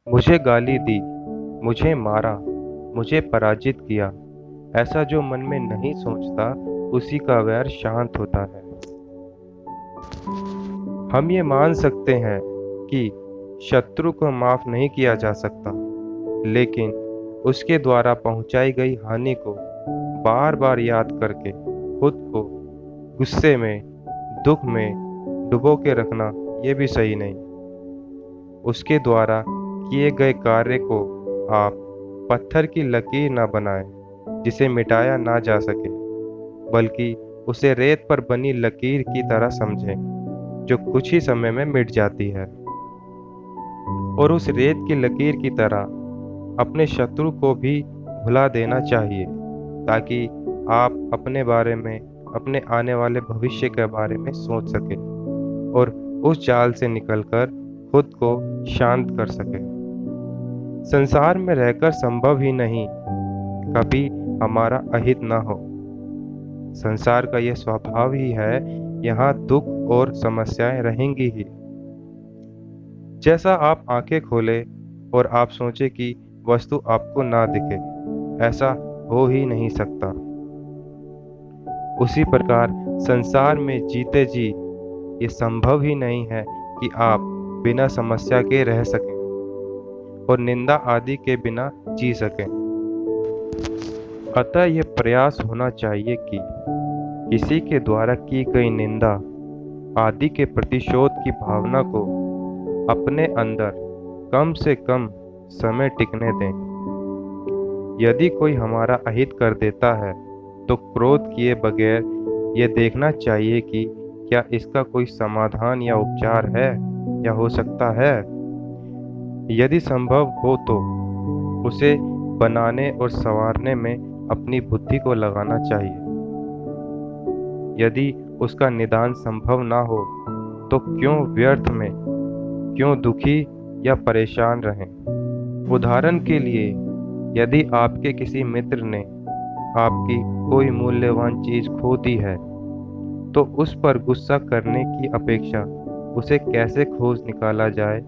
मुझे गाली दी, मुझे मारा, मुझे पराजित किया, ऐसा जो मन में नहीं सोचता उसी का वैर शांत होता है। हम ये मान सकते हैं कि शत्रु को माफ नहीं किया जा सकता, लेकिन उसके द्वारा पहुंचाई गई हानि को बार बार याद करके खुद को गुस्से में, दुख में डुबो के रखना ये भी सही नहीं। उसके द्वारा किए गए कार्य को आप पत्थर की लकीर न बनाएं जिसे मिटाया ना जा सके, बल्कि उसे रेत पर बनी लकीर की तरह समझें जो कुछ ही समय में मिट जाती है। और उस रेत की लकीर की तरह अपने शत्रु को भी भुला देना चाहिए, ताकि आप अपने बारे में, अपने आने वाले भविष्य के बारे में सोच सकें और उस जाल से निकलकर खुद को शांत कर सकें। संसार में रहकर संभव ही नहीं कभी हमारा अहित ना हो। संसार का यह स्वभाव ही है, यहाँ दुख और समस्याएं रहेंगी ही। जैसा आप आंखें खोले और आप सोचे कि वस्तु आपको ना दिखे, ऐसा हो ही नहीं सकता। उसी प्रकार संसार में जीते जी ये संभव ही नहीं है कि आप बिना समस्या के रह सकें और निंदा आदि के बिना जी सकें। अतः यह प्रयास होना चाहिए कि किसी के द्वारा की गई निंदा आदि के प्रतिशोध की भावना को अपने अंदर कम से कम समय टिकने दें। यदि कोई हमारा अहित कर देता है तो क्रोध किए बगैर ये देखना चाहिए कि क्या इसका कोई समाधान या उपचार है या हो सकता है। यदि संभव हो तो उसे बनाने और संवारने में अपनी बुद्धि को लगाना चाहिए। यदि उसका निदान संभव ना हो तो क्यों व्यर्थ में, क्यों दुखी या परेशान रहें। उदाहरण के लिए, यदि आपके किसी मित्र ने आपकी कोई मूल्यवान चीज खो दी है तो उस पर गुस्सा करने की अपेक्षा उसे कैसे खोज निकाला जाए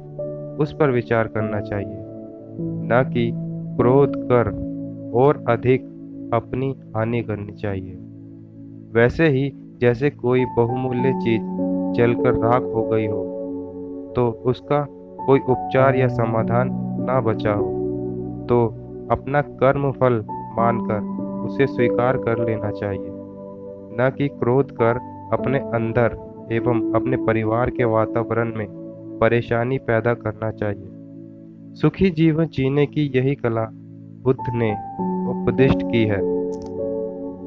उस पर विचार करना चाहिए, न कि क्रोध कर और अधिक अपनी हानि करनी चाहिए। वैसे ही जैसे कोई बहुमूल्य चीज जलकर राख हो गई हो तो उसका कोई उपचार या समाधान ना बचा हो तो अपना कर्म फल मानकर उसे स्वीकार कर लेना चाहिए, न कि क्रोध कर अपने अंदर एवं अपने परिवार के वातावरण में परेशानी पैदा करना चाहिए। सुखी जीवन जीने की यही कला बुद्ध ने उपदिष्ट की है।